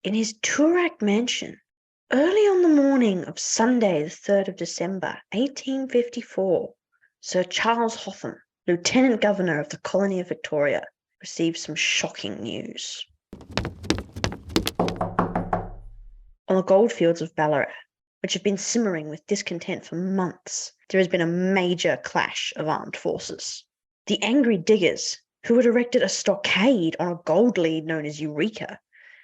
in his Toorak mansion early on the morning of Sunday, the 3rd of December, 1854, Sir Charles Hotham, Lieutenant Governor of the Colony of Victoria, received some shocking news. On the goldfields of Ballarat, which have been simmering with discontent for months, there has been a major clash of armed forces. The angry diggers, who had erected a stockade on a gold lead known as Eureka,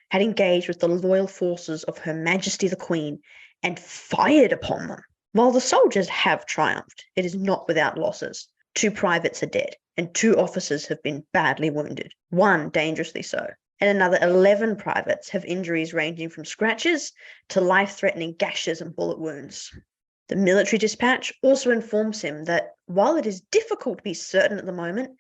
had engaged with the loyal forces of Her Majesty the Queen and fired upon them. While the soldiers have triumphed, it is not without losses. 2 privates are dead, and 2 officers have been badly wounded, 1 dangerously so, and another 11 privates have injuries ranging from scratches to life-threatening gashes and bullet wounds. The military dispatch also informs him that while it is difficult to be certain at the moment,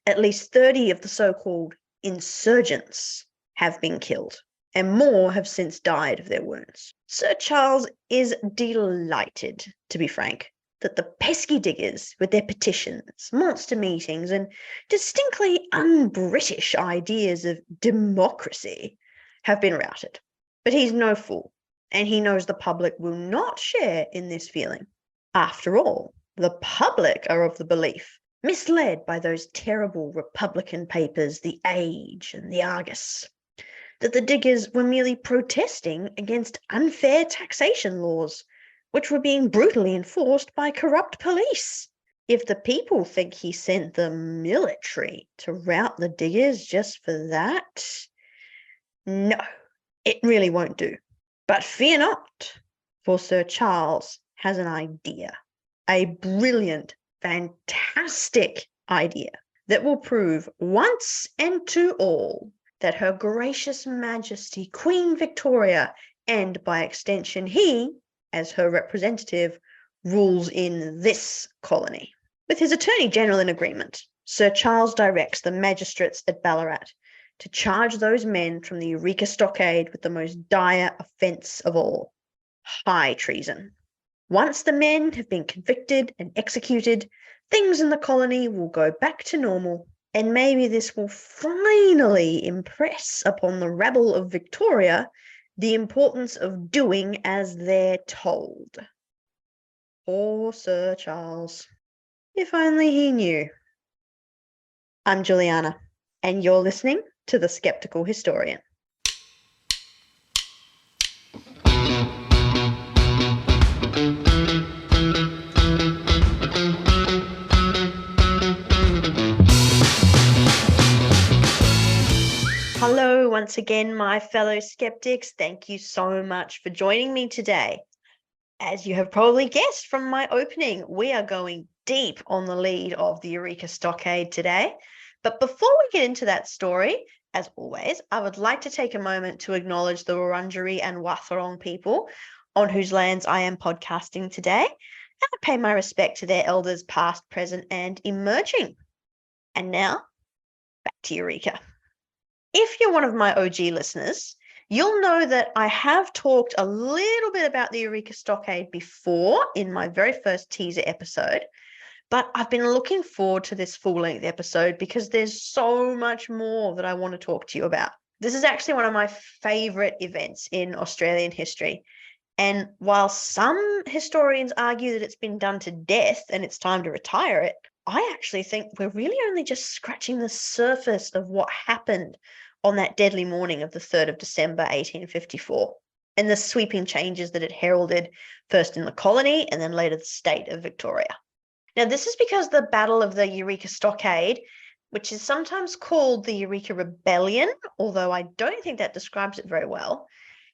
at least 30 of the so-called insurgents have been killed, and more have since died of their wounds. Sir Charles is delighted, to be frank, that the pesky diggers, with their petitions, monster meetings, and distinctly un-British ideas of democracy, have been routed. But he's no fool, and he knows the public will not share in this feeling. After all, the public are of the belief, misled by those terrible Republican papers, The Age and the Argus, that the diggers were merely protesting against unfair taxation laws, which were being brutally enforced by corrupt police. If the people think he sent the military to rout the diggers just for that, no, it really won't do. But fear not, for Sir Charles has an idea, a brilliant, fantastic idea that will prove once and to all that Her Gracious Majesty Queen Victoria, and by extension he, as her representative, rules in this colony. With his Attorney General in agreement, Sir Charles directs the magistrates at Ballarat to charge those men from the Eureka Stockade with the most dire offence of all, high treason. Once the men have been convicted and executed, things in the colony will go back to normal, and maybe this will finally impress upon the rabble of Victoria the importance of doing as they're told. Poor Sir Charles. If only he knew. I'm Juliana, and you're listening to The Skeptical Historian. Hello once again, my fellow skeptics. Thank you so much for joining me today. As you have probably guessed from my opening, we are going deep on the lead of the Eureka Stockade today. But before we get into that story, as always, I would like to take a moment to acknowledge the Wurundjeri and Wathaurong people on whose lands I am podcasting today, and I pay my respect to their elders past, present, and emerging. And now, back to Eureka. If you're one of my OG listeners, you'll know that I have talked a little bit about the Eureka Stockade before in my very first teaser episode, but I've been looking forward to this full-length episode because there's so much more that I want to talk to you about. This is actually one of my favourite events in Australian history, and while some historians argue that it's been done to death and it's time to retire it, I actually think we're really only just scratching the surface of what happened on that deadly morning of the 3rd of December, 1854, and the sweeping changes that it heralded first in the colony and then later the state of Victoria. Now, this is because the Battle of the Eureka Stockade, which is sometimes called the Eureka Rebellion, although I don't think that describes it very well,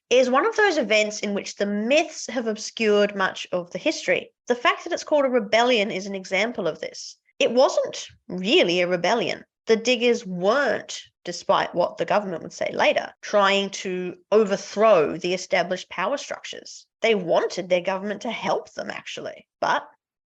is one of those events in which the myths have obscured much of the history. The fact that it's called a rebellion is an example of this. It wasn't really a rebellion. The diggers weren't, despite what the government would say later, trying to overthrow the established power structures. They wanted their government to help them, actually. But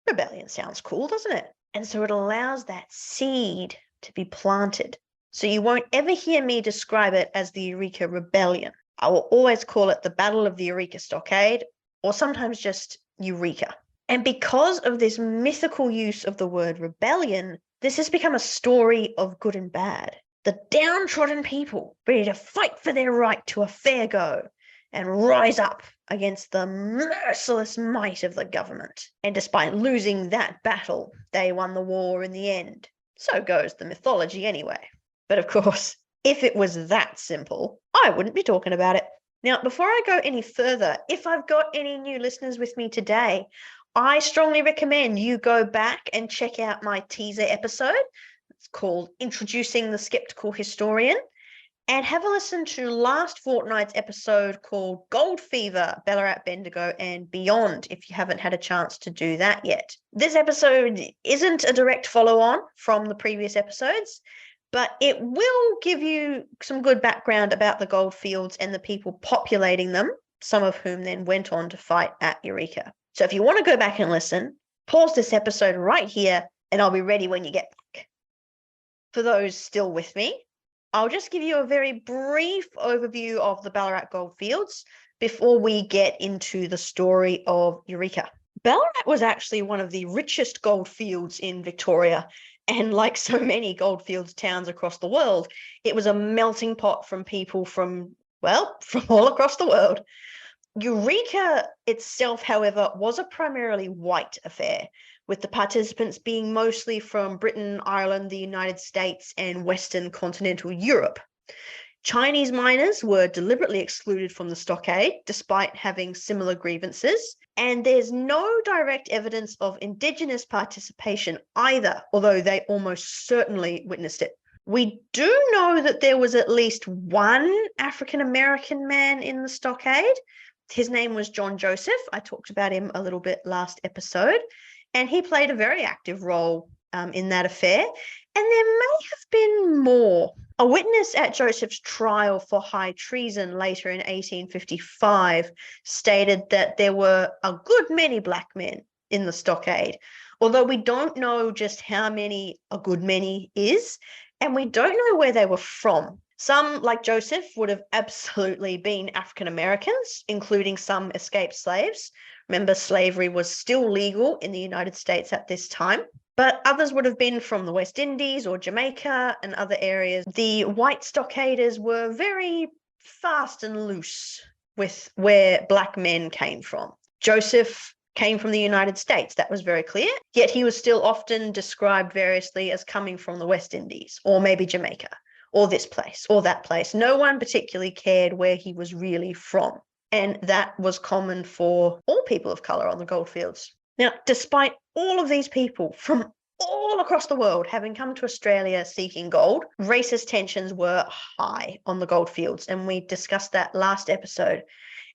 rebellion sounds cool, doesn't it? And so it allows that seed to be planted. So you won't ever hear me describe it as the Eureka Rebellion. I will always call it the Battle of the Eureka Stockade, or sometimes just Eureka. And because of this mythical use of the word rebellion, this has become a story of good and bad. The downtrodden people ready to fight for their right to a fair go and rise up against the merciless might of the government. And despite losing that battle, they won the war in the end. So goes the mythology anyway. But of course, if it was that simple, I wouldn't be talking about it. Now, before I go any further, if I've got any new listeners with me today, I strongly recommend you go back and check out my teaser episode. It's called Introducing the Skeptical Historian. And have a listen to last fortnight's episode called Gold Fever, Ballarat, Bendigo and Beyond, if you haven't had a chance to do that yet. This episode isn't a direct follow-on from the previous episodes, but it will give you some good background about the goldfields and the people populating them, some of whom then went on to fight at Eureka. So if you want to go back and listen, pause this episode right here, and I'll be ready when you get back. For those still with me, I'll just give you a very brief overview of the Ballarat goldfields before we get into the story of Eureka. Ballarat was actually one of the richest goldfields in Victoria, and like so many goldfields towns across the world, it was a melting pot from people from all across the world. Eureka itself, however, was a primarily white affair, with the participants being mostly from Britain, Ireland, the United States, and Western continental Europe. Chinese miners were deliberately excluded from the stockade, despite having similar grievances, and there's no direct evidence of Indigenous participation either, although they almost certainly witnessed it. We do know that there was at least one African-American man in the stockade. His name was John Joseph. I talked about him a little bit last episode, and he played a very active role in that affair. And there may have been more. A witness at Joseph's trial for high treason later in 1855 stated that there were a good many black men in the stockade, although we don't know just how many a good many is, and we don't know where they were from. Some, like Joseph, would have absolutely been African Americans, including some escaped slaves. Remember, slavery was still legal in the United States at this time. But others would have been from the West Indies or Jamaica and other areas. The white stockaders were very fast and loose with where black men came from. Joseph came from the United States, that was very clear, yet he was still often described variously as coming from the West Indies, or maybe Jamaica, or this place, or that place. No one particularly cared where he was really from, and that was common for all people of colour on the goldfields. Now, despite all of these people from all across the world having come to Australia seeking gold, racist tensions were high on the goldfields, and we discussed that last episode.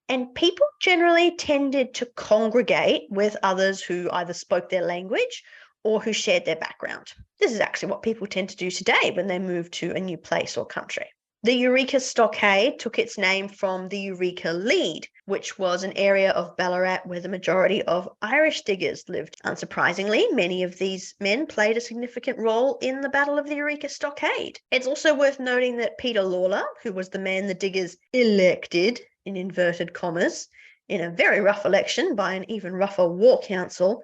And people generally tended to congregate with others who either spoke their language or who shared their background. This is actually what people tend to do today when they move to a new place or country. The Eureka Stockade took its name from the Eureka Lead, which was an area of Ballarat where the majority of Irish diggers lived. Unsurprisingly, many of these men played a significant role in the Battle of the Eureka Stockade. It's also worth noting that Peter Lawler, who was the man the diggers elected, in inverted commas, in a very rough election by an even rougher war council,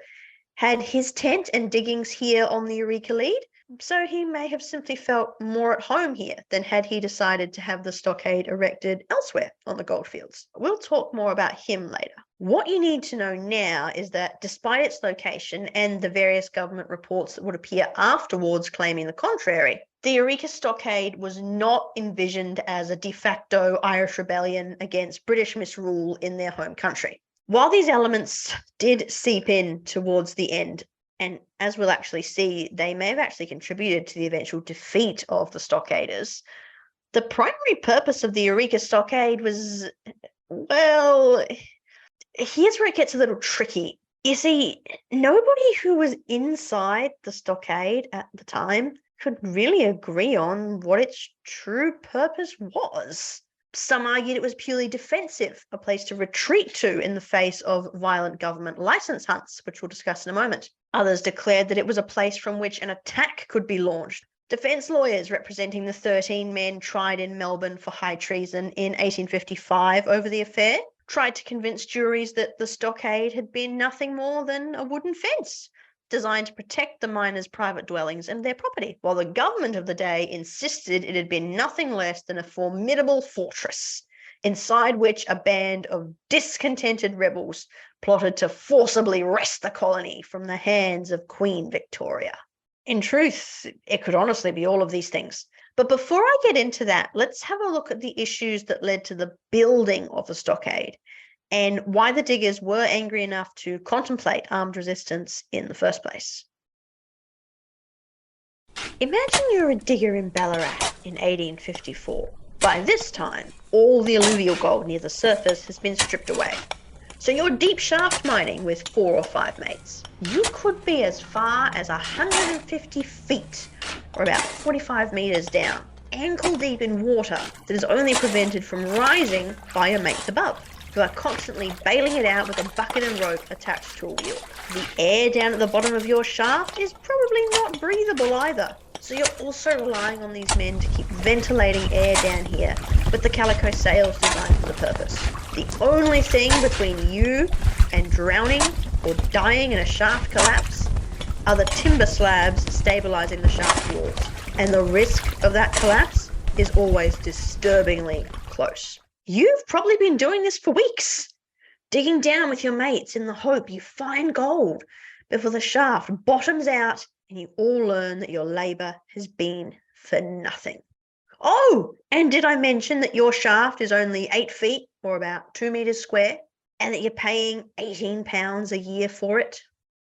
had his tent and diggings here on the Eureka Lead, so he may have simply felt more at home here than had he decided to have the stockade erected elsewhere on the goldfields. We'll talk more about him later. What you need to know now is that despite its location and the various government reports that would appear afterwards claiming the contrary, the Eureka Stockade was not envisioned as a de facto Irish rebellion against British misrule in their home country. While these elements did seep in towards the end, and as we'll actually see, they may have actually contributed to the eventual defeat of the stockaders, the primary purpose of the Eureka Stockade was, well, here's where it gets a little tricky. You see, nobody who was inside the stockade at the time could really agree on what its true purpose was. Some argued it was purely defensive, a place to retreat to in the face of violent government license hunts, which we'll discuss in a moment. Others declared that it was a place from which an attack could be launched. Defence lawyers representing the 13 men tried in Melbourne for high treason in 1855 over the affair tried to convince juries that the stockade had been nothing more than a wooden fence designed to protect the miners' private dwellings and their property, while the government of the day insisted it had been nothing less than a formidable fortress, inside which a band of discontented rebels plotted to forcibly wrest the colony from the hands of Queen Victoria. In truth, it could honestly be all of these things. But before I get into that, let's have a look at the issues that led to the building of the stockade and why the diggers were angry enough to contemplate armed resistance in the first place. Imagine you're a digger in Ballarat in 1854. By this time, all the alluvial gold near the surface has been stripped away. So you're deep shaft mining with 4 or 5 mates. You could be as far as 150 feet, or about 45 meters down, ankle deep in water that is only prevented from rising by your mates above, who are constantly bailing it out with a bucket and rope attached to a wheel. The air down at the bottom of your shaft is probably not breathable either, so you're also relying on these men to keep ventilating air down here with the calico sails designed for the purpose. The only thing between you and drowning or dying in a shaft collapse are the timber slabs stabilizing the shaft walls, and the risk of that collapse is always disturbingly close. You've probably been doing this for weeks, digging down with your mates in the hope you find gold before the shaft bottoms out and you all learn that your labor has been for nothing. Oh, and did I mention that your shaft is only 8 feet or about 2 meters square and that you're paying £18 a year for it?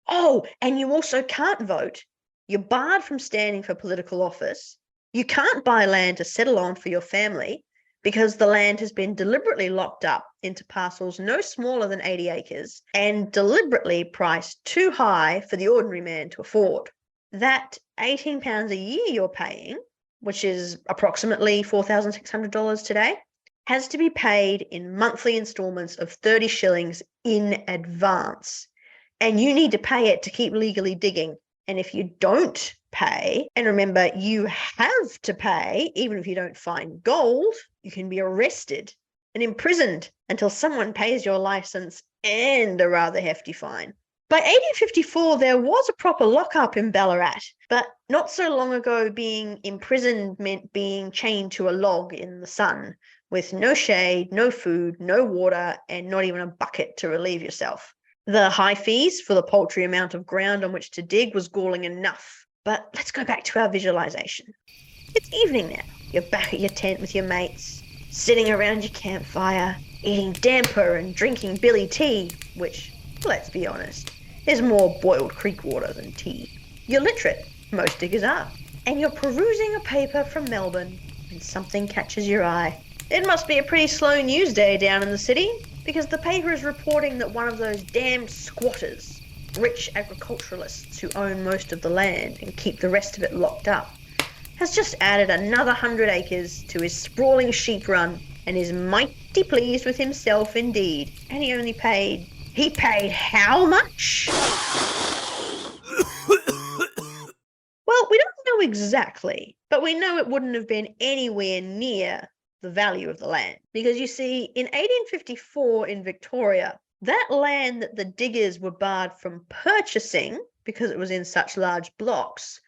Oh, and you also can't vote. You're barred from standing for political office. You can't buy land to settle on for your family because the land has been deliberately locked up into parcels no smaller than 80 acres and deliberately priced too high for the ordinary man to afford. That £18 a year you're paying, which is approximately $4,600 today, has to be paid in monthly installments of 30 shillings in advance. And you need to pay it to keep legally digging. And if you don't pay, and remember, you have to pay, even if you don't find gold, you can be arrested and imprisoned until someone pays your license and a rather hefty fine. By 1854, there was a proper lockup in Ballarat, but not so long ago, being imprisoned meant being chained to a log in the sun with no shade, no food, no water, and not even a bucket to relieve yourself. The high fees for the paltry amount of ground on which to dig was galling enough. But let's go back to our visualization. It's evening now. You're back at your tent with your mates, sitting around your campfire, eating damper and drinking billy tea, which, let's be honest, is more boiled creek water than tea. You're literate, most diggers are, and you're perusing a paper from Melbourne when something catches your eye. It must be a pretty slow news day down in the city, because the paper is reporting that one of those damned squatters, rich agriculturalists who own most of the land and keep the rest of it locked up, has just added another 100 acres to his sprawling sheep run and is mighty pleased with himself indeed. And he paid how much? Well, we don't know exactly, but we know it wouldn't have been anywhere near the value of the land. Because you see, in 1854 in Victoria, that land that the diggers were barred from purchasing because it was in such large blocks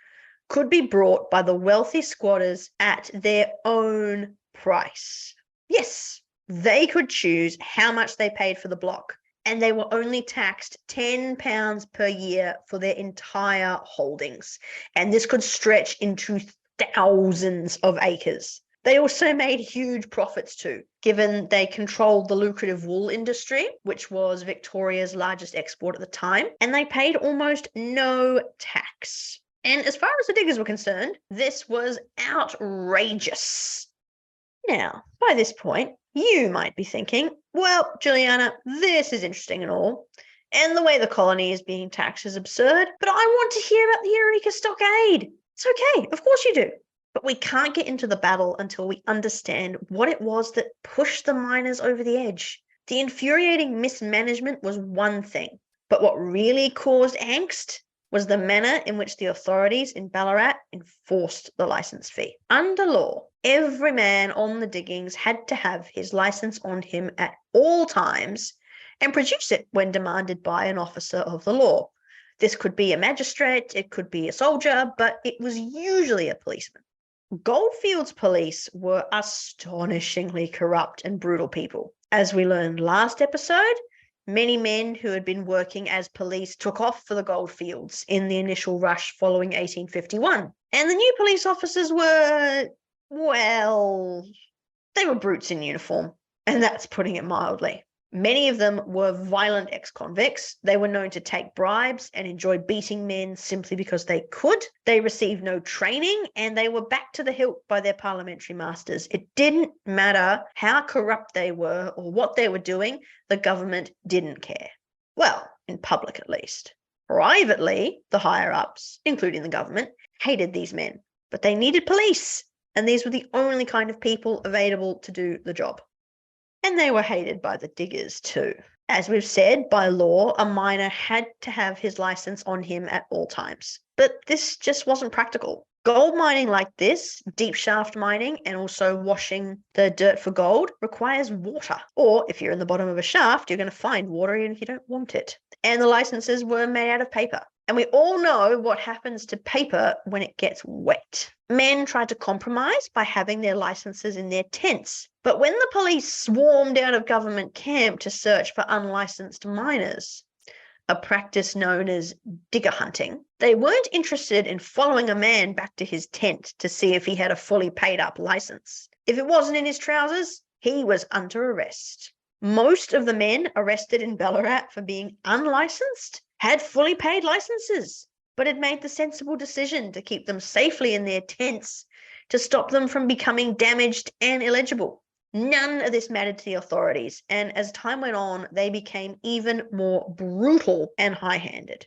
could be bought by the wealthy squatters at their own price. Yes, they could choose how much they paid for the block, and they were only taxed £10 per year for their entire holdings. And this could stretch into thousands of acres. They also made huge profits too, given they controlled the lucrative wool industry, which was Victoria's largest export at the time, and they paid almost no tax. And as far as the diggers were concerned, this was outrageous. Now, by this point, you might be thinking, well, Juliana, this is interesting and all, and the way the colony is being taxed is absurd, but I want to hear about the Eureka Stockade. It's okay, of course you do. But we can't get into the battle until we understand what it was that pushed the miners over the edge. The infuriating mismanagement was one thing, but what really caused angst was the manner in which the authorities in Ballarat enforced the license fee. Under law, every man on the diggings had to have his license on him at all times and produce it when demanded by an officer of the law. This could be a magistrate, it could be a soldier, but it was usually a policeman. Goldfields police were astonishingly corrupt and brutal people. As we learned last episode, many men who had been working as police took off for the goldfields in the initial rush following 1851. And the new police officers were, well, they were brutes in uniform, and that's putting it mildly. Many of them were violent ex-convicts. They were known to take bribes and enjoy beating men simply because they could. They received no training, and they were backed to the hilt by their parliamentary masters. It didn't matter how corrupt they were or what they were doing, the government didn't care. Well, in public at least. Privately, the higher-ups, including the government, hated these men, but they needed police, and these were the only kind of people available to do the job. And they were hated by the diggers too. As we've said, by law, a miner had to have his license on him at all times. But this just wasn't practical. Gold mining like this, deep shaft mining, and also washing the dirt for gold requires water. Or if you're in the bottom of a shaft, you're going to find water even if you don't want it. And the licenses were made out of paper. And we all know what happens to paper when it gets wet. Men tried to compromise by having their licenses in their tents. But when the police swarmed out of government camp to search for unlicensed miners, a practice known as digger hunting, they weren't interested in following a man back to his tent to see if he had a fully paid up license. If it wasn't in his trousers, he was under arrest. Most of the men arrested in Ballarat for being unlicensed had fully paid licenses, but had made the sensible decision to keep them safely in their tents to stop them from becoming damaged and illegible. None of this mattered to the authorities, and as time went on, they became even more brutal and high-handed.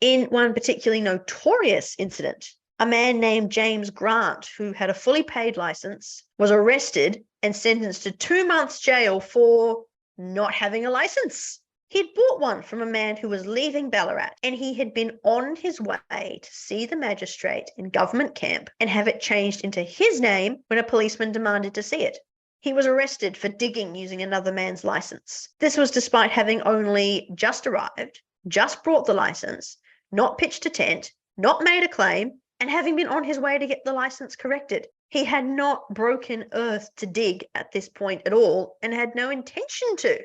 In one particularly notorious incident, a man named James Grant, who had a fully paid license, was arrested and sentenced to 2 months jail for not having a license. He'd bought one from a man who was leaving Ballarat, and he had been on his way to see the magistrate in government camp and have it changed into his name when a policeman demanded to see it. He was arrested for digging using another man's license. This was despite having only just arrived, just brought the license, not pitched a tent, not made a claim, and having been on his way to get the license corrected. He had not broken earth to dig at this point at all and had no intention to.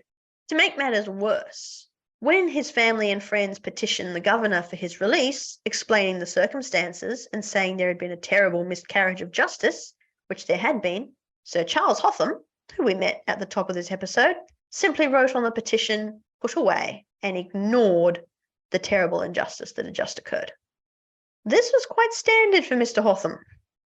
To make matters worse, when his family and friends petitioned the governor for his release, explaining the circumstances and saying there had been a terrible miscarriage of justice, which there had been, Sir Charles Hotham, who we met at the top of this episode, simply wrote on the petition, "Put away," and ignored the terrible injustice that had just occurred. This was quite standard for Mr. Hotham,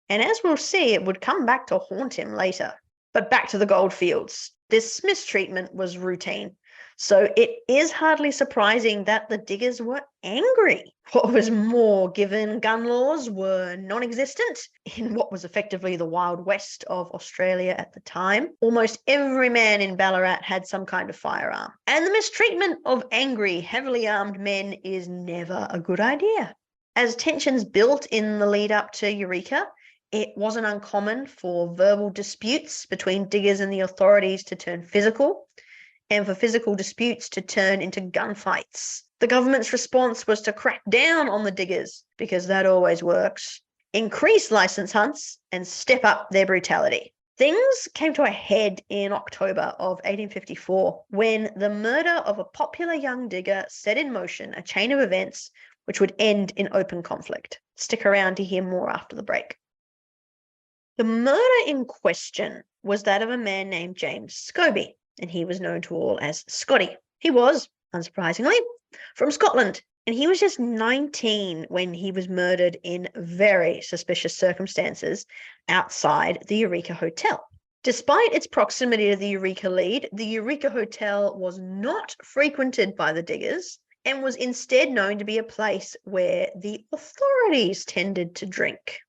and as we'll see, it would come back to haunt him later. But back to the goldfields. This mistreatment was routine, so it is hardly surprising that the diggers were angry. What was more, given gun laws were non-existent in what was effectively the Wild West of Australia at the time, almost every man in Ballarat had some kind of firearm. And the mistreatment of angry, heavily armed men is never a good idea. As tensions built in the lead up to Eureka, it wasn't uncommon for verbal disputes between diggers and the authorities to turn physical, and for physical disputes to turn into gunfights. The government's response was to crack down on the diggers, because that always works, increase license hunts, and step up their brutality. Things came to a head in October of 1854, when the murder of a popular young digger set in motion a chain of events which would end in open conflict. Stick around to hear more after the break. The murder in question was that of a man named James Scobie, and he was known to all as Scotty. He was, unsurprisingly, from Scotland, and he was just 19 when he was murdered in very suspicious circumstances outside the Eureka Hotel. Despite its proximity to the Eureka lead, the Eureka Hotel was not frequented by the diggers and was instead known to be a place where the authorities tended to drink.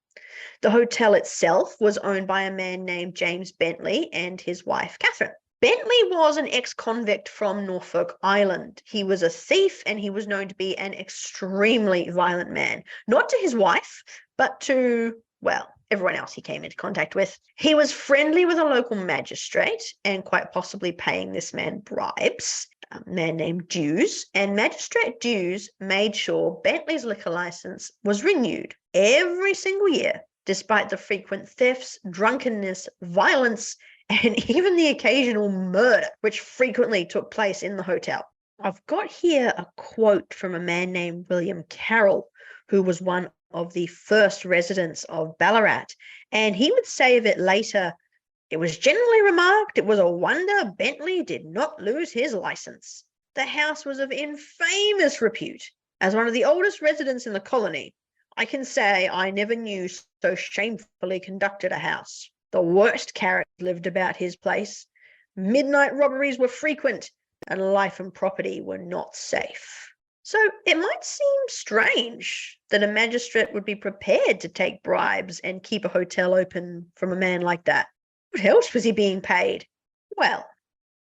The hotel itself was owned by a man named James Bentley and his wife, Catherine. Bentley was an ex-convict from Norfolk Island. He was a thief, and he was known to be an extremely violent man. Not to his wife, but to, well, everyone else he came into contact with. He was friendly with a local magistrate and quite possibly paying this man bribes. man named Dews, and Magistrate Dews made sure Bentley's liquor license was renewed every single year, despite the frequent thefts, drunkenness, violence, and even the occasional murder, which frequently took place in the hotel. I've got here a quote from a man named William Carroll, who was one of the first residents of Ballarat, and he would say of it later, "It was generally remarked it was a wonder Bentley did not lose his license. The house was of infamous repute. As one of the oldest residents in the colony, I can say I never knew so shamefully conducted a house. The worst characters lived about his place. Midnight robberies were frequent, and life and property were not safe." So it might seem strange that a magistrate would be prepared to take bribes and keep a hotel open from a man like that. What else was he being paid? Well,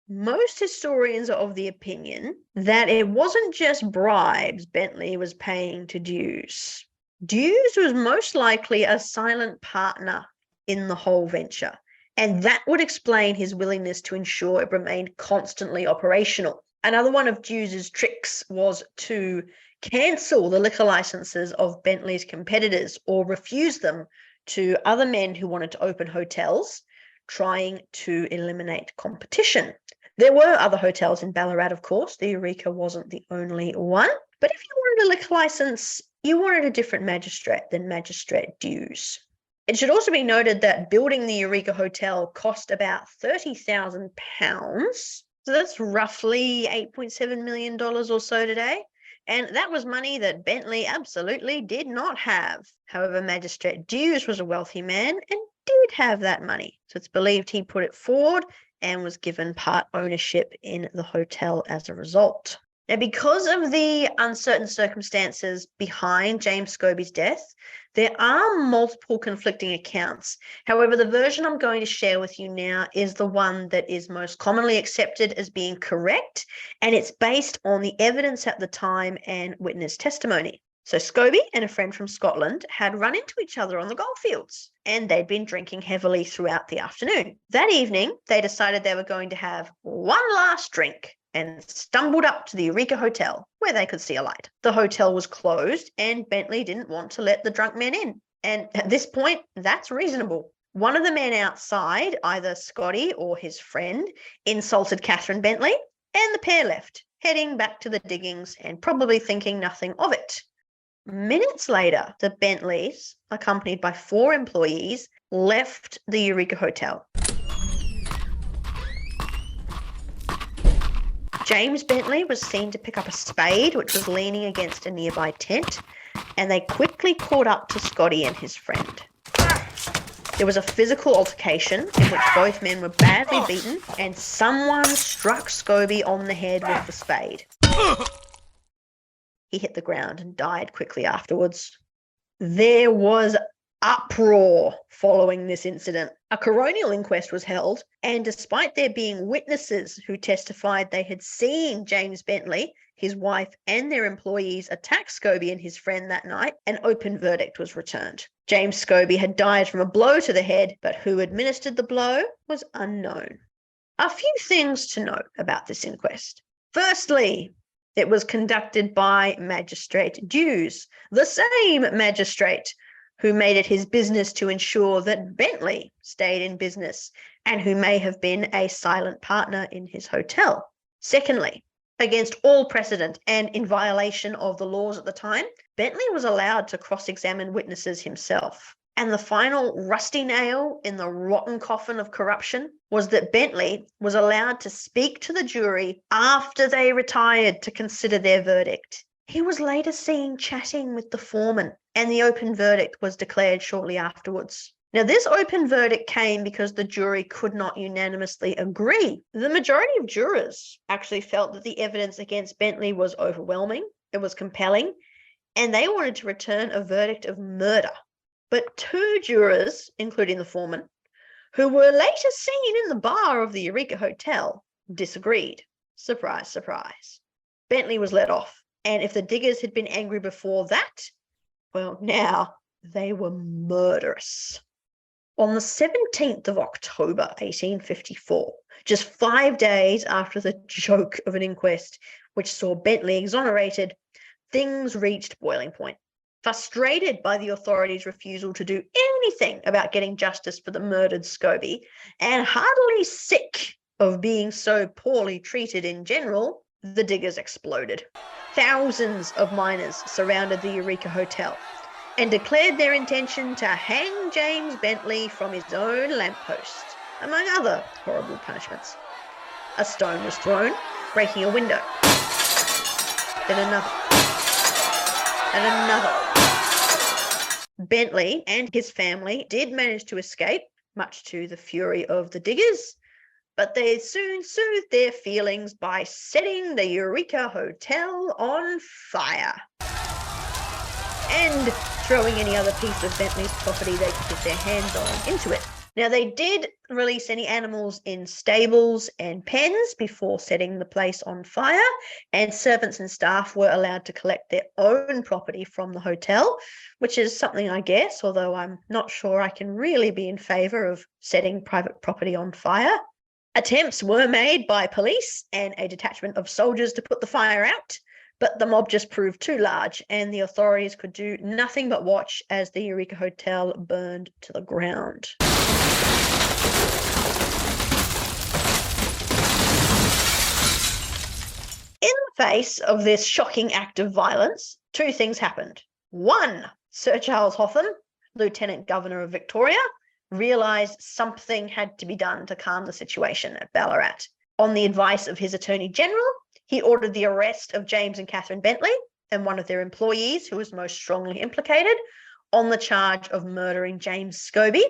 most historians are of the opinion that it wasn't just bribes Bentley was paying to Dews. Dews was most likely a silent partner in the whole venture, and that would explain his willingness to ensure it remained constantly operational. Another one of Dews's tricks was to cancel the liquor licenses of Bentley's competitors or refuse them to other men who wanted to open hotels, trying to eliminate competition. There were other hotels in Ballarat, of course. The Eureka wasn't the only one. But if you wanted a liquor license, you wanted a different magistrate than Magistrate Dews. It should also be noted that building the Eureka Hotel cost about £30,000. So that's roughly $8.7 million or so today. And that was money that Bentley absolutely did not have. However, Magistrate Dews was a wealthy man and did have that money. So it's believed he put it forward and was given part ownership in the hotel as a result. Now, because of the uncertain circumstances behind James Scobie's death, there are multiple conflicting accounts. However, the version I'm going to share with you now is the one that is most commonly accepted as being correct, and it's based on the evidence at the time and witness testimony. So Scobie and a friend from Scotland had run into each other on the goldfields, and they'd been drinking heavily throughout the afternoon. That evening, they decided they were going to have one last drink and stumbled up to the Eureka Hotel, where they could see a light. The hotel was closed, and Bentley didn't want to let the drunk men in. And at this point, that's reasonable. One of the men outside, either Scotty or his friend, insulted Catherine Bentley, and the pair left, heading back to the diggings and probably thinking nothing of it. Minutes later, the Bentleys, accompanied by 4 employees, left the Eureka Hotel. James Bentley was seen to pick up a spade, which was leaning against a nearby tent, and they quickly caught up to Scotty and his friend. There was a physical altercation in which both men were badly beaten, and someone struck Scobie on the head with the spade. He hit the ground and died quickly afterwards. There was uproar following this incident. A coronial inquest was held, and despite there being witnesses who testified they had seen James Bentley, his wife, and their employees attack Scobie and his friend that night, an open verdict was returned. James Scobie had died from a blow to the head, but who administered the blow was unknown. A few things to note about this inquest. Firstly, it was conducted by Magistrate Dews, the same magistrate who made it his business to ensure that Bentley stayed in business and who may have been a silent partner in his hotel. Secondly, against all precedent and in violation of the laws at the time, Bentley was allowed to cross-examine witnesses himself. And the final rusty nail in the rotten coffin of corruption was that Bentley was allowed to speak to the jury after they retired to consider their verdict. He was later seen chatting with the foreman, and the open verdict was declared shortly afterwards. Now, this open verdict came because the jury could not unanimously agree. The majority of jurors actually felt that the evidence against Bentley was overwhelming, it was compelling, and they wanted to return a verdict of murder. But 2 jurors, including the foreman, who were later seen in the bar of the Eureka Hotel, disagreed. Surprise, surprise. Bentley was let off, and if the diggers had been angry before that, well, now they were murderous. On the 17th of October, 1854, just 5 days after the joke of an inquest which saw Bentley exonerated, things reached boiling point. Frustrated by the authorities' refusal to do anything about getting justice for the murdered Scobie, and heartily sick of being so poorly treated in general, the diggers exploded. Thousands of miners surrounded the Eureka Hotel and declared their intention to hang James Bentley from his own lamppost, among other horrible punishments. A stone was thrown, breaking a window. Then another. And another. Bentley and his family did manage to escape, much to the fury of the diggers, but they soon soothed their feelings by setting the Eureka Hotel on fire and throwing any other piece of Bentley's property they could get their hands on into it. Now, they did release any animals in stables and pens before setting the place on fire, and servants and staff were allowed to collect their own property from the hotel, which is something, I guess, although I'm not sure I can really be in favour of setting private property on fire. Attempts were made by police and a detachment of soldiers to put the fire out, but the mob just proved too large, and the authorities could do nothing but watch as the Eureka Hotel burned to the ground. In the face of this shocking act of violence, two things happened. One, Sir Charles Hotham, Lieutenant Governor of Victoria, realised something had to be done to calm the situation at Ballarat. On the advice of his Attorney General, he ordered the arrest of James and Catherine Bentley and one of their employees who was most strongly implicated on the charge of murdering James Scobie,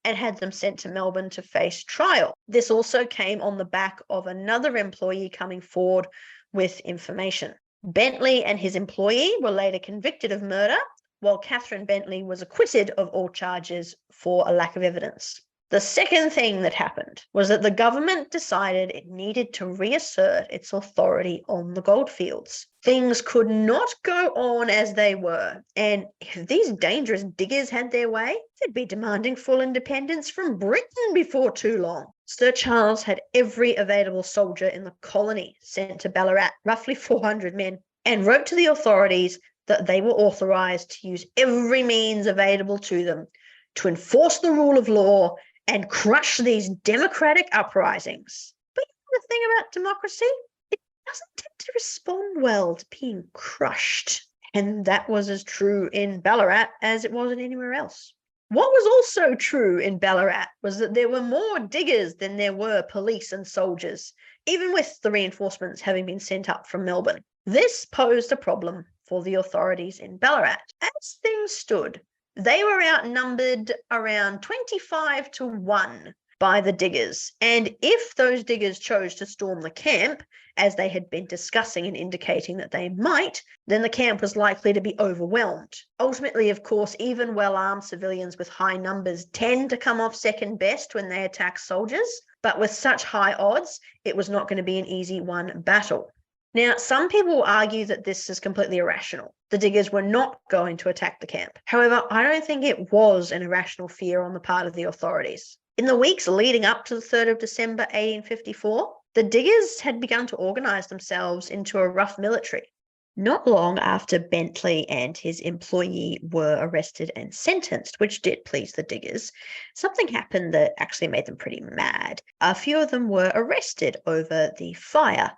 and had them sent to Melbourne to face trial. This also came on the back of another employee coming forward with information. Bentley and his employee were later convicted of murder, while Catherine Bentley was acquitted of all charges for a lack of evidence. The second thing that happened was that the government decided it needed to reassert its authority on the goldfields. Things could not go on as they were, and if these dangerous diggers had their way, they'd be demanding full independence from Britain before too long. Sir Charles had every available soldier in the colony sent to Ballarat, roughly 400 men, and wrote to the authorities that they were authorised to use every means available to them to enforce the rule of law and crush these democratic uprisings. But you know the thing about democracy? It doesn't tend to respond well to being crushed. And that was as true in Ballarat as it was anywhere else. What was also true in Ballarat was that there were more diggers than there were police and soldiers, even with the reinforcements having been sent up from Melbourne. This posed a problem for the authorities in Ballarat. As things stood, they were outnumbered around 25-1 by the diggers, and if those diggers chose to storm the camp, as they had been discussing and indicating that they might, then the camp was likely to be overwhelmed. Ultimately, of course, even well-armed civilians with high numbers tend to come off second best when they attack soldiers, but with such high odds, it was not going to be an easy one battle. Now, some people argue that this is completely irrational. The diggers were not going to attack the camp. However, I don't think it was an irrational fear on the part of the authorities. In the weeks leading up to the 3rd of December 1854, the diggers had begun to organise themselves into a rough military. Not long after Bentley and his employee were arrested and sentenced, which did please the diggers, something happened that actually made them pretty mad. A few of them were arrested over the fire.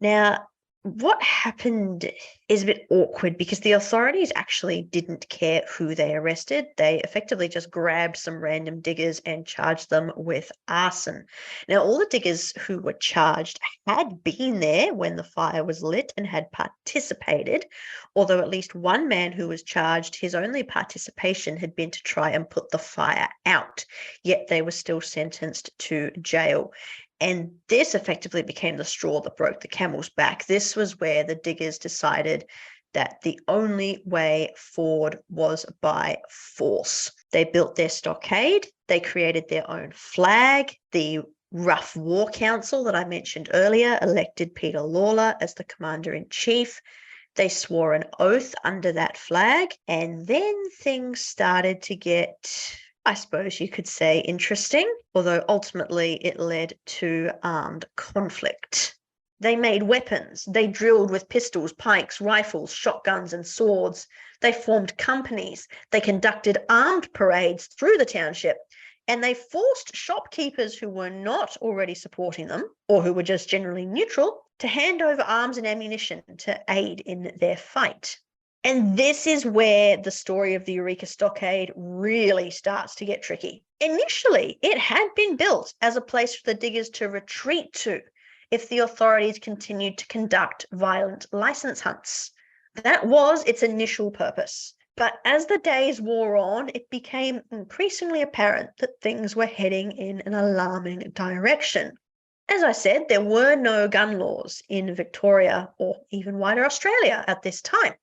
Now, what happened is a bit awkward because the authorities actually didn't care who they arrested. They effectively just grabbed some random diggers and charged them with arson. Now, all the diggers who were charged had been there when the fire was lit and had participated, although at least one man who was charged, his only participation had been to try and put the fire out, yet they were still sentenced to jail. And this effectively became the straw that broke the camel's back. This was where the diggers decided that the only way forward was by force. They built their stockade, they created their own flag, the Rough War Council that I mentioned earlier elected Peter Lawler as the commander-in-chief. They swore an oath under that flag, and then things started to get I suppose you could say interesting, although ultimately it led to armed conflict. They made weapons. They drilled with pistols, pikes, rifles, shotguns, and swords. They formed companies. They conducted armed parades through the township. And they forced shopkeepers who were not already supporting them, or who were just generally neutral, to hand over arms and ammunition to aid in their fight. And this is where the story of the Eureka Stockade really starts to get tricky. Initially, it had been built as a place for the diggers to retreat to if the authorities continued to conduct violent license hunts. That was its initial purpose. But as the days wore on, it became increasingly apparent that things were heading in an alarming direction. As I said, there were no gun laws in Victoria or even wider Australia at this time.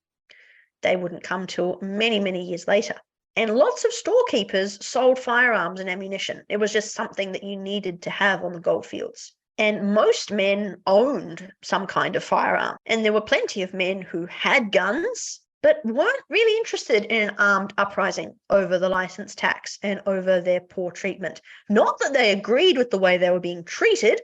They wouldn't come till many, many years later. And lots of storekeepers sold firearms and ammunition. It was just something that you needed to have on the goldfields. And most men owned some kind of firearm. And there were plenty of men who had guns, but weren't really interested in an armed uprising over the license tax and over their poor treatment. Not that they agreed with the way they were being treated,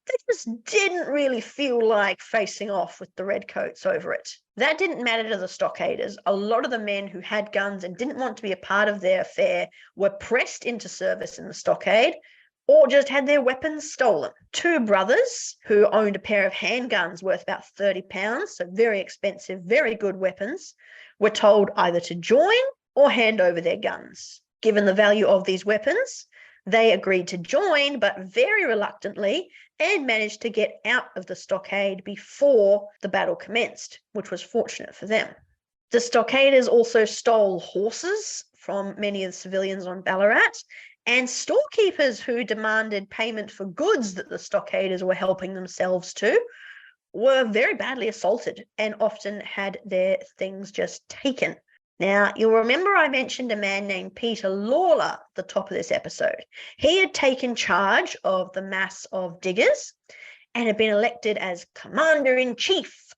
they just didn't really feel like facing off with the redcoats over it. That didn't matter to the stockaders. A lot of the men who had guns and didn't want to be a part of their affair were pressed into service in the stockade, or just had their weapons stolen. Two brothers who owned a pair of handguns worth about £30, so very expensive, very good weapons, were told either to join or hand over their guns. Given the value of these weapons, they agreed to join, but very reluctantly, and managed to get out of the stockade before the battle commenced, which was fortunate for them. The stockaders also stole horses from many of the civilians on Ballarat, and storekeepers who demanded payment for goods that the stockaders were helping themselves to were very badly assaulted and often had their things just taken. Now, you'll remember I mentioned a man named Peter Lawler at the top of this episode. He had taken charge of the mass of diggers and had been elected as commander-in-chief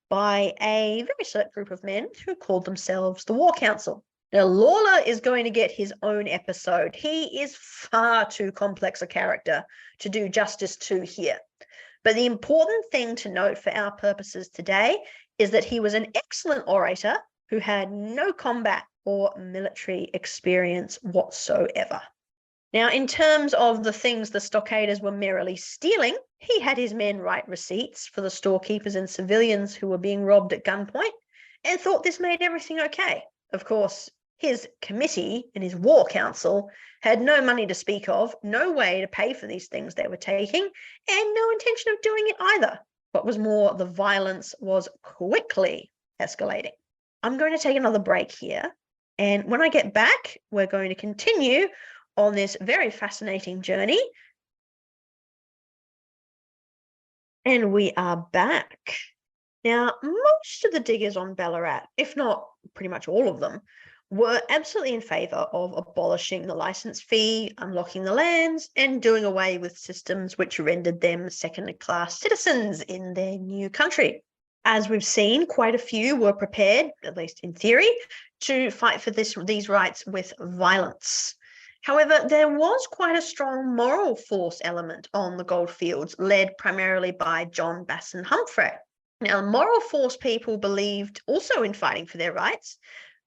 by a very select group of men who called themselves the War Council. Now, Lawler is going to get his own episode. He is far too complex a character to do justice to here. But the important thing to note for our purposes today is that he was an excellent orator who had no combat or military experience whatsoever. Now, in terms of the things the stockaders were merrily stealing, he had his men write receipts for the storekeepers and civilians who were being robbed at gunpoint and thought this made everything okay. Of course, his committee and his war council had no money to speak of, no way to pay for these things they were taking, and no intention of doing it either. What was more, the violence was quickly escalating. I'm going to take another break here, and when I get back, we're going to continue on this very fascinating journey. And we are back. Now, most of the diggers on Ballarat, if not pretty much all of them, were absolutely in favour of abolishing the licence fee, unlocking the lands, and doing away with systems which rendered them second-class citizens in their new country. As we've seen, quite a few were prepared, at least in theory, to fight for these rights with violence. However, there was quite a strong moral force element on the goldfields, led primarily by John Basson Humphrey. Now, moral force people believed also in fighting for their rights,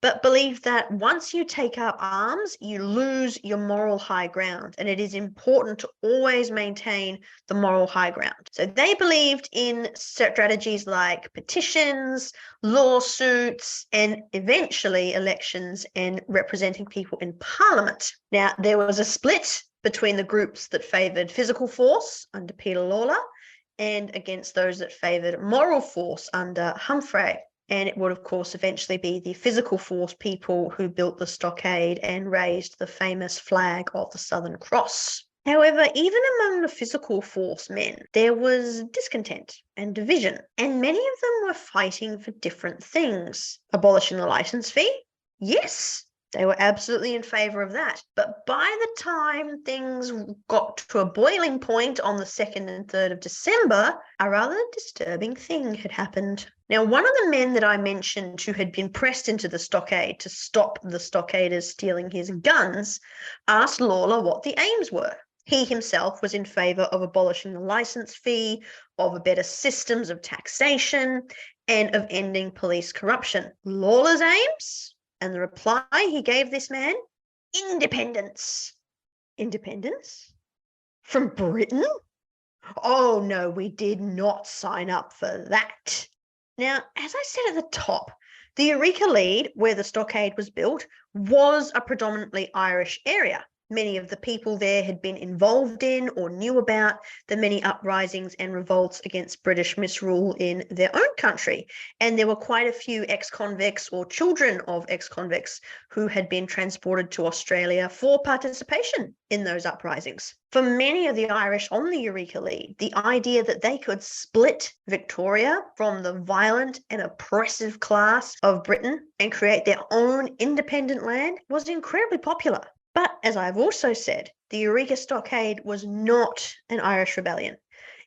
but believed that once you take up arms, you lose your moral high ground, and it is important to always maintain the moral high ground. So they believed in strategies like petitions, lawsuits, and eventually elections and representing people in Parliament. Now, there was a split between the groups that favoured physical force under Peter Lawler and against those that favoured moral force under Humphrey. And it would, of course, eventually be the physical force people who built the stockade and raised the famous flag of the Southern Cross. However, even among the physical force men, there was discontent and division, and many of them were fighting for different things. Abolishing the licence fee? Yes. They were absolutely in favour of that. But by the time things got to a boiling point on the 2nd and 3rd of December, a rather disturbing thing had happened. Now, one of the men that I mentioned who had been pressed into the stockade to stop the stockaders stealing his guns asked Lawler what the aims were. He himself was in favour of abolishing the licence fee, of better systems of taxation, and of ending police corruption. Lawler's aims? And the reply he gave this man? Independence. Independence? From Britain? Oh no, we did not sign up for that. Now, as I said at the top, the Eureka Lead, where the stockade was built, was a predominantly Irish area. Many of the people there had been involved in or knew about the many uprisings and revolts against British misrule in their own country. And there were quite a few ex-convicts or children of ex-convicts who had been transported to Australia for participation in those uprisings. For many of the Irish on the Eureka Lead, the idea that they could split Victoria from the violent and oppressive class of Britain and create their own independent land was incredibly popular. But as I've also said, the Eureka Stockade was not an Irish rebellion.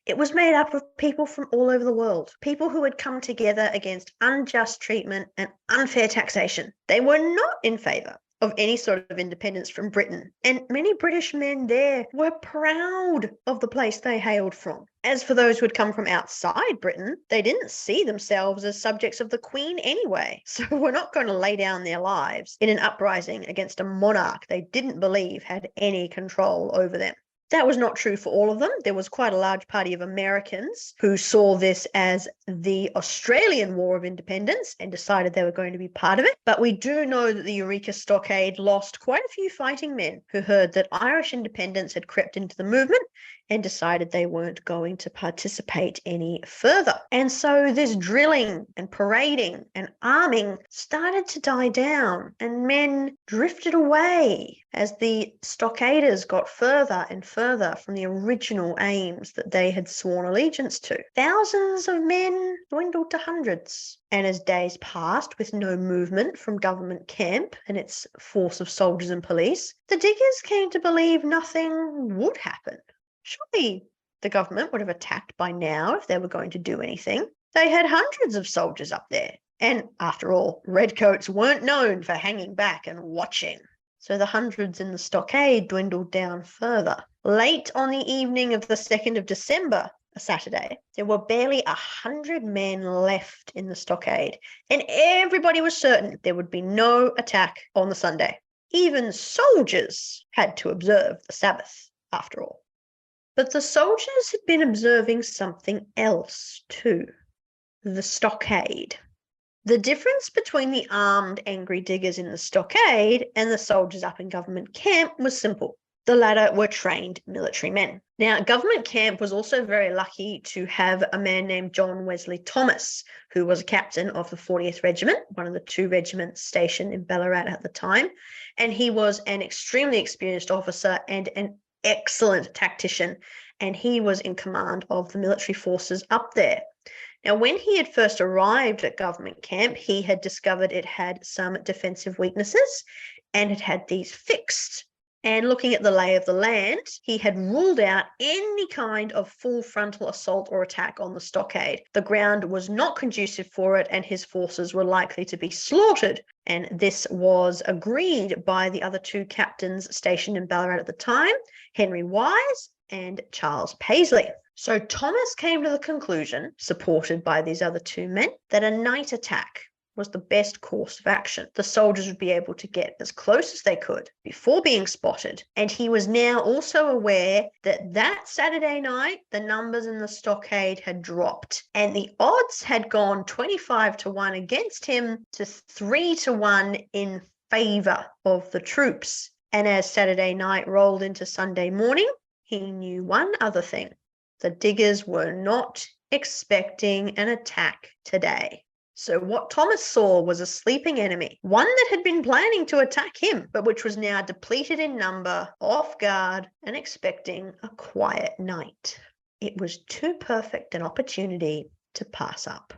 It was made up of people from all over the world, people who had come together against unjust treatment and unfair taxation. They were not in favour of any sort of independence from Britain, and many British men there were proud of the place they hailed from. As for those who had come from outside Britain, they didn't see themselves as subjects of the Queen anyway, so we're not going to lay down their lives in an uprising against a monarch they didn't believe had any control over them. That was not true for all of them. There was quite a large party of Americans who saw this as the Australian War of Independence and decided they were going to be part of it. But we do know that the Eureka Stockade lost quite a few fighting men who heard that Irish independence had crept into the movement and decided they weren't going to participate any further. And so this drilling and parading and arming started to die down, and men drifted away as the stockaders got further and further from the original aims that they had sworn allegiance to. Thousands of men dwindled to hundreds. And as days passed with no movement from government camp and its force of soldiers and police, the diggers came to believe nothing would happen. Surely the government would have attacked by now if they were going to do anything. They had hundreds of soldiers up there. And after all, redcoats weren't known for hanging back and watching. So the hundreds in the stockade dwindled down further. Late on the evening of the 2nd of December, a Saturday, there were barely 100 men left in the stockade, and everybody was certain there would be no attack on the Sunday. Even soldiers had to observe the Sabbath, after all. But the soldiers had been observing something else too. The stockade. The difference between the armed, angry diggers in the stockade and the soldiers up in government camp was simple. The latter were trained military men. Now, government camp was also very lucky to have a man named John Wesley Thomas, who was a captain of the 40th Regiment, one of the 2 regiments stationed in Ballarat at the time, and he was an extremely experienced officer and an excellent tactician, and he was in command of the military forces up there. Now, when he had first arrived at government camp, he had discovered it had some defensive weaknesses and it had these fixed. And looking at the lay of the land, he had ruled out any kind of full frontal assault or attack on the stockade. The ground was not conducive for it, and his forces were likely to be slaughtered. And this was agreed by the other 2 captains stationed in Ballarat at the time, Henry Wise and Charles Paisley. So Thomas came to the conclusion, supported by these other 2 men, that a night attack was the best course of action. The soldiers would be able to get as close as they could before being spotted. And he was now also aware that that Saturday night, the numbers in the stockade had dropped, and the odds had gone 25-1 against him to 3-1 in favour of the troops. And as Saturday night rolled into Sunday morning, he knew one other thing. The diggers were not expecting an attack today. So what Thomas saw was a sleeping enemy, one that had been planning to attack him, but which was now depleted in number, off guard, and expecting a quiet night. It was too perfect an opportunity to pass up.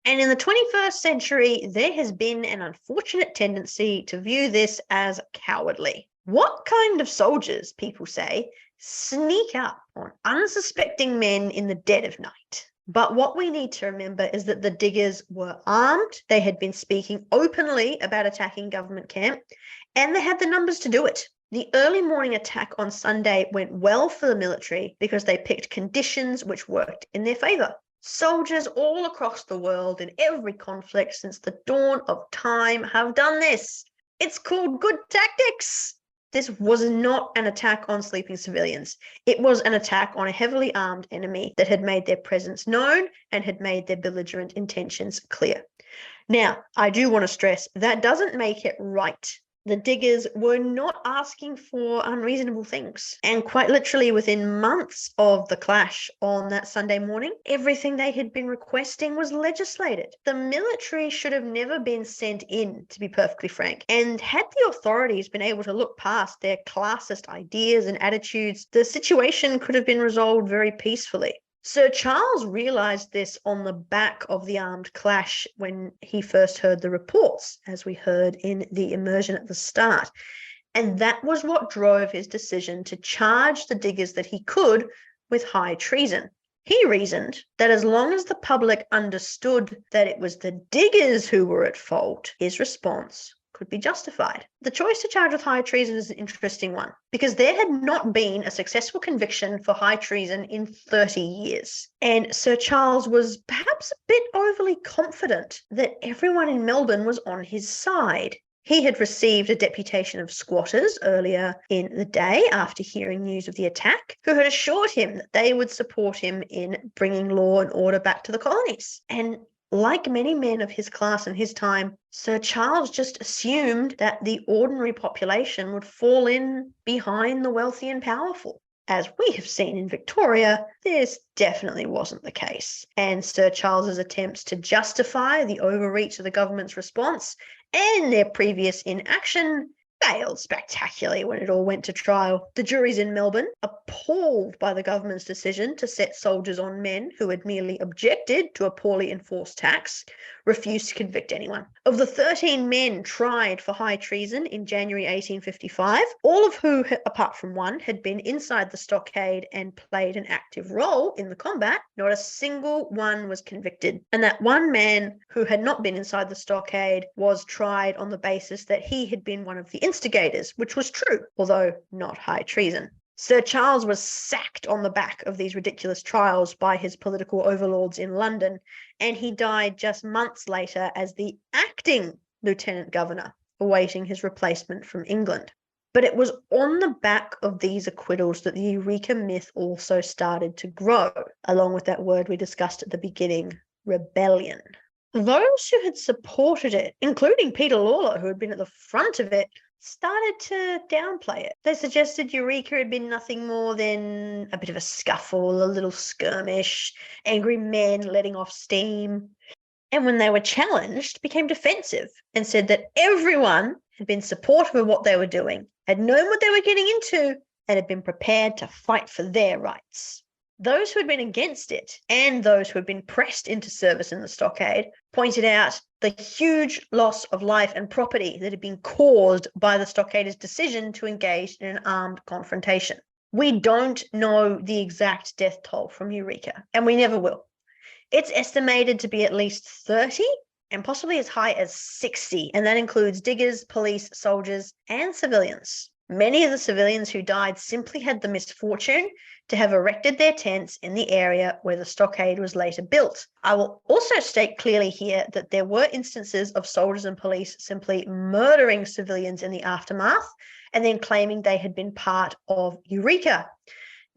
And in the 21st century, there has been an unfortunate tendency to view this as cowardly. What kind of soldiers, people say, sneak up on unsuspecting men in the dead of night? But what we need to remember is that the diggers were armed, they had been speaking openly about attacking government camp, and they had the numbers to do it. The early morning attack on Sunday went well for the military because they picked conditions which worked in their favour. Soldiers all across the world in every conflict since the dawn of time have done this. It's called good tactics. This was not an attack on sleeping civilians. It was an attack on a heavily armed enemy that had made their presence known and had made their belligerent intentions clear. Now, I do want to stress that doesn't make it right. The diggers were not asking for unreasonable things. And quite literally within months of the clash on that Sunday morning, everything they had been requesting was legislated. The military should have never been sent in, to be perfectly frank. And had the authorities been able to look past their classist ideas and attitudes, the situation could have been resolved very peacefully. Sir Charles realised this on the back of the armed clash when he first heard the reports, as we heard in the immersion at the start. And that was what drove his decision to charge the diggers that he could with high treason. He reasoned that as long as the public understood that it was the diggers who were at fault, his response could be justified. The choice to charge with high treason is an interesting one because there had not been a successful conviction for high treason in 30 years. And Sir Charles was perhaps a bit overly confident that everyone in Melbourne was on his side. He had received a deputation of squatters earlier in the day after hearing news of the attack, who had assured him that they would support him in bringing law and order back to the colonies. And like many men of his class and his time, Sir Charles just assumed that the ordinary population would fall in behind the wealthy and powerful. As we have seen in Victoria, this definitely wasn't the case. And Sir Charles's attempts to justify the overreach of the government's response and their previous inaction failed spectacularly when it all went to trial. The juries in Melbourne, appalled by the government's decision to set soldiers on men who had merely objected to a poorly enforced tax, refused to convict anyone. Of the 13 men tried for high treason in January 1855, all of who, apart from one, had been inside the stockade and played an active role in the combat, not a single one was convicted. And that one man who had not been inside the stockade was tried on the basis that he had been one of the instigators, which was true, although not high treason. Sir Charles was sacked on the back of these ridiculous trials by his political overlords in London, and he died just months later as the acting Lieutenant Governor, awaiting his replacement from England. But it was on the back of these acquittals that the Eureka myth also started to grow, along with that word we discussed at the beginning, rebellion. Those who had supported it, including Peter Lawler, who had been at the front of it, started to downplay it. They suggested Eureka had been nothing more than a bit of a scuffle, a little skirmish, angry men letting off steam. And when they were challenged, became defensive and said that everyone had been supportive of what they were doing, had known what they were getting into, and had been prepared to fight for their rights. Those who had been against it and those who had been pressed into service in the stockade pointed out the huge loss of life and property that had been caused by the stockaders' decision to engage in an armed confrontation. We don't know the exact death toll from Eureka, and we never will. It's estimated to be at least 30 and possibly as high as 60, and that includes diggers, police, soldiers, and civilians. Many of the civilians who died simply had the misfortune to have erected their tents in the area where the stockade was later built. I will also state clearly here that there were instances of soldiers and police simply murdering civilians in the aftermath and then claiming they had been part of Eureka.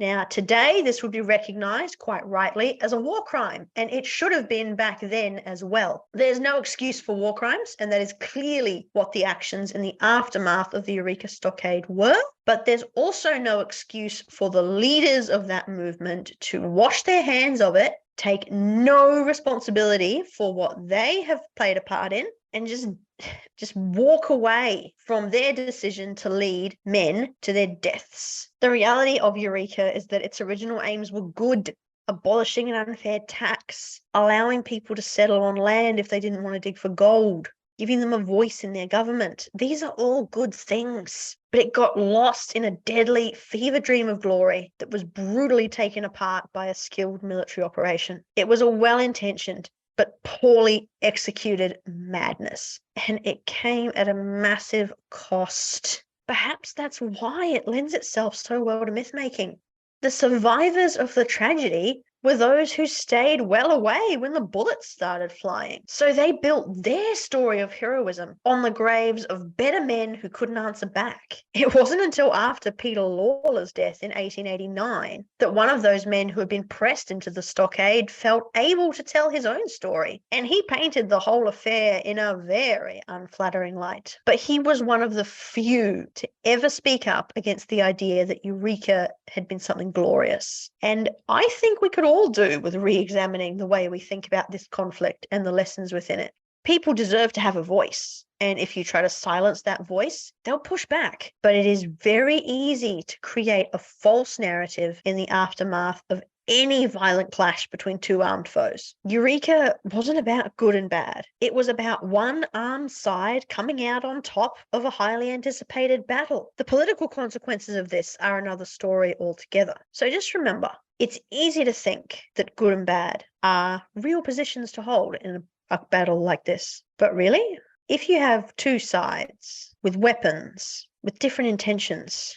Now, today, this would be recognised quite rightly as a war crime, and it should have been back then as well. There's no excuse for war crimes, and that is clearly what the actions in the aftermath of the Eureka Stockade were, but there's also no excuse for the leaders of that movement to wash their hands of it, take no responsibility for what they have played a part in, and just walk away from their decision to lead men to their deaths. The reality of Eureka is that its original aims were good. abolishing an unfair tax, allowing people to settle on land if they didn't want to dig for gold, giving them a voice in their government. These are all good things, but it got lost in a deadly fever dream of glory that was brutally taken apart by a skilled military operation. It was a well-intentioned but poorly executed madness, and it came at a massive cost. Perhaps that's why it lends itself so well to myth-making. The survivors of the tragedy were those who stayed well away when the bullets started flying. So they built their story of heroism on the graves of better men who couldn't answer back. It wasn't until after Peter Lawler's death in 1889 that one of those men who had been pressed into the stockade felt able to tell his own story. And he painted the whole affair in a very unflattering light. But he was one of the few to ever speak up against the idea that Eureka had been something glorious. And I think we could all do with re-examining the way we think about this conflict and the lessons within it. People deserve to have a voice, and if you try to silence that voice, they'll push back. But it is very easy to create a false narrative in the aftermath of any violent clash between two armed foes. Eureka wasn't about good and bad. It was about one armed side coming out on top of a highly anticipated battle. The political consequences of this are another story altogether. So just remember, it's easy to think that good and bad are real positions to hold in a battle like this. But really, if you have two sides with weapons, with different intentions,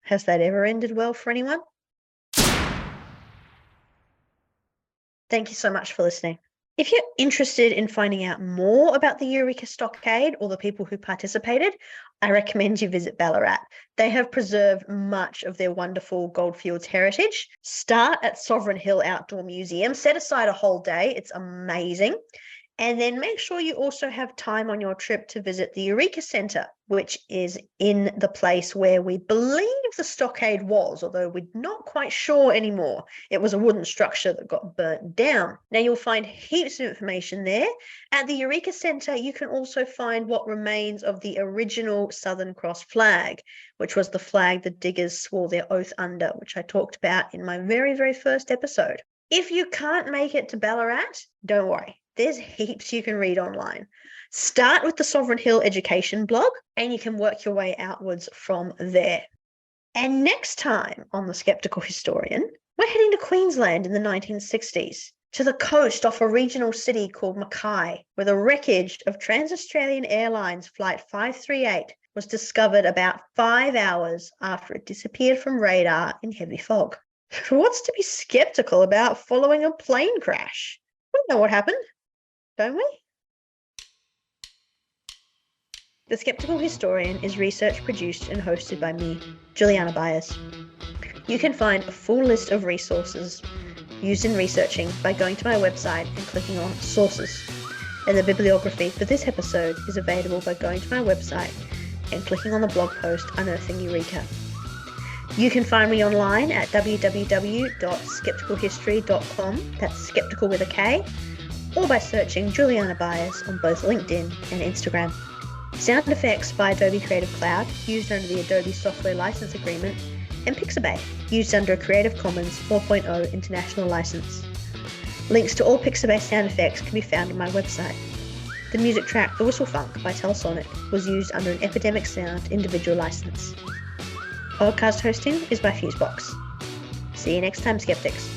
has that ever ended well for anyone? Thank you so much for listening. If you're interested in finding out more about the Eureka Stockade or the people who participated, I recommend you visit Ballarat. They have preserved much of their wonderful Goldfields heritage. Start at Sovereign Hill Outdoor Museum. Set aside a whole day. It's amazing. And then make sure you also have time on your trip to visit the Eureka Centre, which is in the place where we believe the stockade was, although we're not quite sure anymore. It was a wooden structure that got burnt down. Now, you'll find heaps of information there. At the Eureka Centre, you can also find what remains of the original Southern Cross flag, which was the flag the diggers swore their oath under, which I talked about in my very, very first episode. If you can't make it to Ballarat, don't worry. There's heaps you can read online. Start with the Sovereign Hill Education blog, and you can work your way outwards from there. And next time on The Skeptical Historian, we're heading to Queensland in the 1960s, to the coast off a regional city called Mackay, where the wreckage of Trans-Australian Airlines Flight 538 was discovered about 5 hours after it disappeared from radar in heavy fog. What's to be skeptical about following a plane crash? We know what happened, don't we? The Skeptical Historian is research produced and hosted by me, Juliana Byers. You can find a full list of resources used in researching by going to my website and clicking on Sources. And the bibliography for this episode is available by going to my website and clicking on the blog post Unearthing Eureka. You can find me online at www.skepticalhistory.com, that's skeptical with a K, or by searching Juliana Byers on both LinkedIn and Instagram. Sound effects by Adobe Creative Cloud, used under the Adobe Software License Agreement, and Pixabay, used under a Creative Commons 4.0 International License. Links to all Pixabay sound effects can be found on my website. The music track The Whistle Funk by Telsonic was used under an Epidemic Sound individual license. Podcast hosting is by Fusebox. See you next time, skeptics.